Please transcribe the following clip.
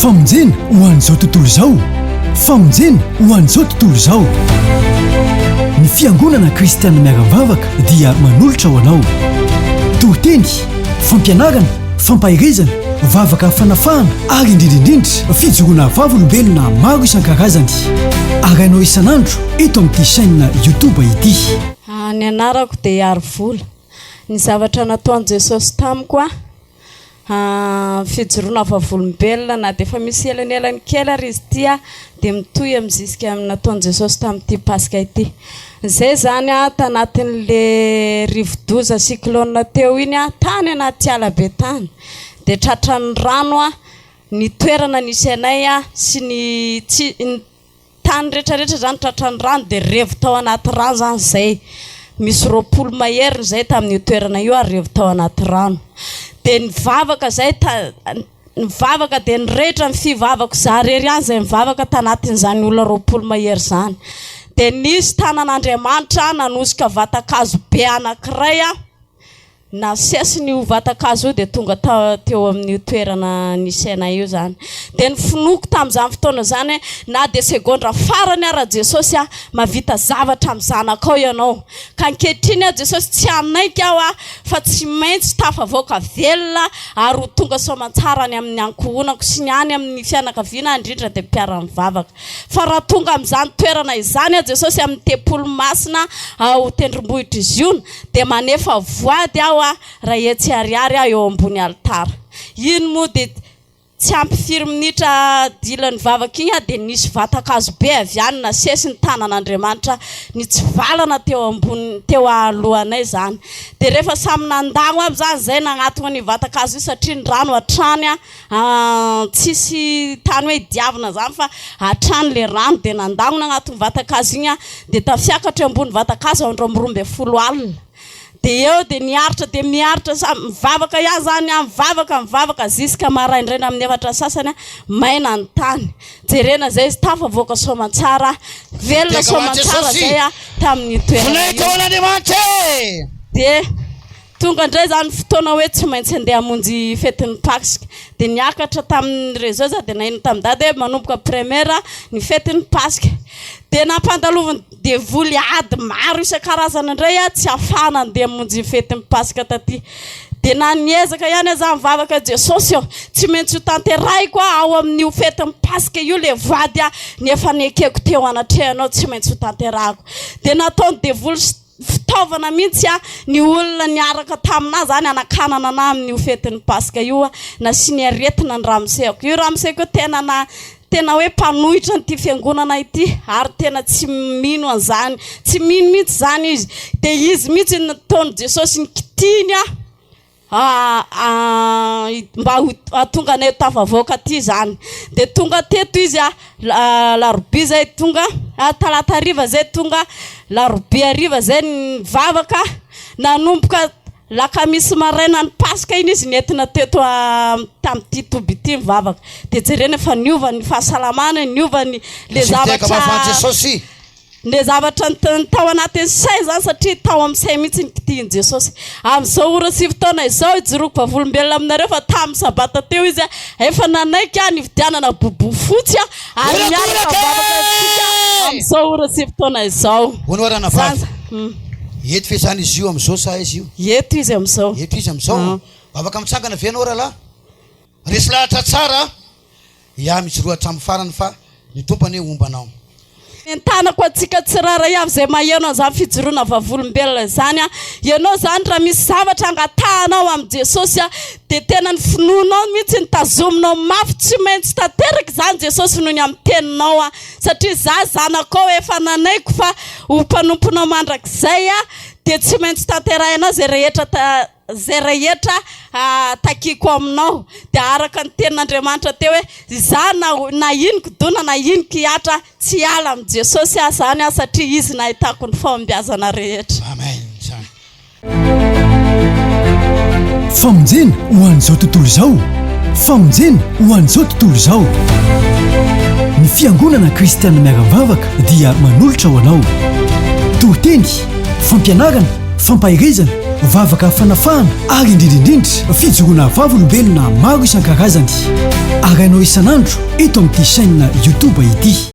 famonjena ho an'izao tontolo izao famonjena ho an'izao tontolo izao ny fiangonana kristianina miara-mivavaka dia manolotra ho anao tohiteny fampianarana fampahirizana vavaka fanafahana ary indrindrindrindra fijoroana vavolombelona maro isan-karazany arainao isan'andro eto amin'ity chaîne YouTube ity. Ny anarako dia Harivola. Ny zavatra nataon'i Jesosy tamiko fijoroana vavolombelona na dia efa misy elanelany kely ary izy ity dia mitohy amin'izisika amin'ny nataon'i Jesosy tamin'ity Paska ity. Zay zany tanatin'le rivo-doza cyclone teo iny tany anaty ala be tany dia tratran'ny rano ny toerana nisy anay sy ny tany rehetrarehetra zany tratran'ny rano dia revo tao anaty rano zany zay misy 20 mahery zay tamin'io toerana io revo tao anaty rano dia nivavaka zay nivavaka dia nirehitra ny fivavako zarery any zay mivavaka tanatin'izany olona 20 mahery zany dia nisy tanan'Andriamanitra nanosika vatakazo be anankiray nasesiny io vatakazo io dia tonga teo amin'ny toerana nisy anay io zany dia nifinoko tamin'izany fotoana zany na dia segondra farany ara Jesosy mavita zavatra amin'ny zanakao ianao ka ankehitriny Jesosy tsy anaiky aho fa tsy maintsy tafavoaka velona ary ho tonga soamantsarany amin'ny ankohonako sy ny any amin'ny fianakaviana indrindra dia mpiara-mivavaka fa raha tonga amin'izany toerana izany Jesosy amin'ny tempolo masina ho tendrombohitra izy io dia manefa voady aho raha etsy ariary eo ambony altara iny moa dia tsy ampy 5 minitra dilan'ny vavaka iny dia nisy vatakazo be avy any nasesy ny tanan'Andriamanitra nitsivalana teo alohanay zany dia rehefa samy nandagno aby zany zay nagnatona ny vatakazo io satria ny rano hatrany tsisy tany hoe diavina zany fa hatrany le rano dia nandagno nagnatony vatakazo iny dia tafiakatra ambony vatakazo andro amin'ny 12 alina dia eo dia niaritra dia miaritra mivavaka ihany zany mivavaka ziska maraindraina amin'ny efatra sasany maina ny tany jerena zay izy tafavoaka soamantsara velona soamantsara zay tamin'ny toerana dia tonga indray zany fotoana hoe tsy maintsy andeha hamonjy fetin'ny Paska dia niakatra tamin'ny réseau za dia nahino tamin'ny dady hoe manomboka première ny fetin'ny Paska dia nampandalovany dia voly ady maro isan-karazana indray tsy afahana andeha hamonjy fetin'ny Paska taty dia na niezaka ihany za mivavaka Jesosy tsy maintsy ho tanterahiko ao amin'io fetin'ny Paska io le voady nefa nekeko teo anatrehanao tsy maintsy ho tanterahako dia nataony devoly fitaovana mihitsy ny olona niaraka taminazy zany anakanana na amin'ny fetin'ny Paska io nasiny aretina ny ramoseko io ramoseko tena hoe mpanohitra nyity fiangonana ity ary tena tsy mino an'izany tsy mino mihitsy zany izy dia izy mihitsy nataony Jesosy nikitiny mba tonga anay tafavoaka aty zany dia tonga teto izy larobia zay tonga talata hariva zay tonga larobia hariva zay nivavaka nanomboka lakamisy maraina ny Paska iny izy nentina teto tamin'ity toby ity mivavaka dia jerena efa niova ny fahasalamana niova ny le zavatra tao anatin'ny say zany satria tao amin'ny say mihitsy nikitiany Jesosy amin'izao ora sy fotoana izao ijoroko vavolombelona aminareo fa tamin'ny sabata teo izy efa nanaiky nividianana bobo fotsy ary miaraka vavaka amin'izao ora sy fotoana izao honorana vava eto fe zany izy io amin'izao sa izy io eto izy amin'izao vavaka mitsangana venao raha resy lahatra tsara misy roa hatramin'ny farany fa ny tompany hoe ombanao entanako atsika tsirara avy zay maheno an'izany fijoroana vavolombelona zany ianao zany raha misy zavatra angatahanao amin'ny Jesosy dia tena ny finoanao mihitsy nitazominao mafy tsy maintsy tanteraka zany Jesosy noho ny amin'ny teninao satria za zanakao efa nanaiko fa ho mpanomponao mandrakizay dia tsy maintsy tanterahinao zay rehetra takiko aminao dia araka ny tenin'Andriamanitra teo hoe za na inoko dona na inoko hiatra tsy ala amin'ny Jesosy zany satria izy nahitako ny fahombiazana rehetra. Amen. Famonjena ho an'izao tontolo izao famonjena ho an'izao tontolo izao ny fiangonana kristianina miara-mivavaka dia manolotra ho anao tohiteny fampianarana fampahirizana vavaka fanafahana ary indrindrindrindra fijoroana vavolombelona maro isan-karazany arainao isan'andro eto amin'ity chaîne YouTube ity.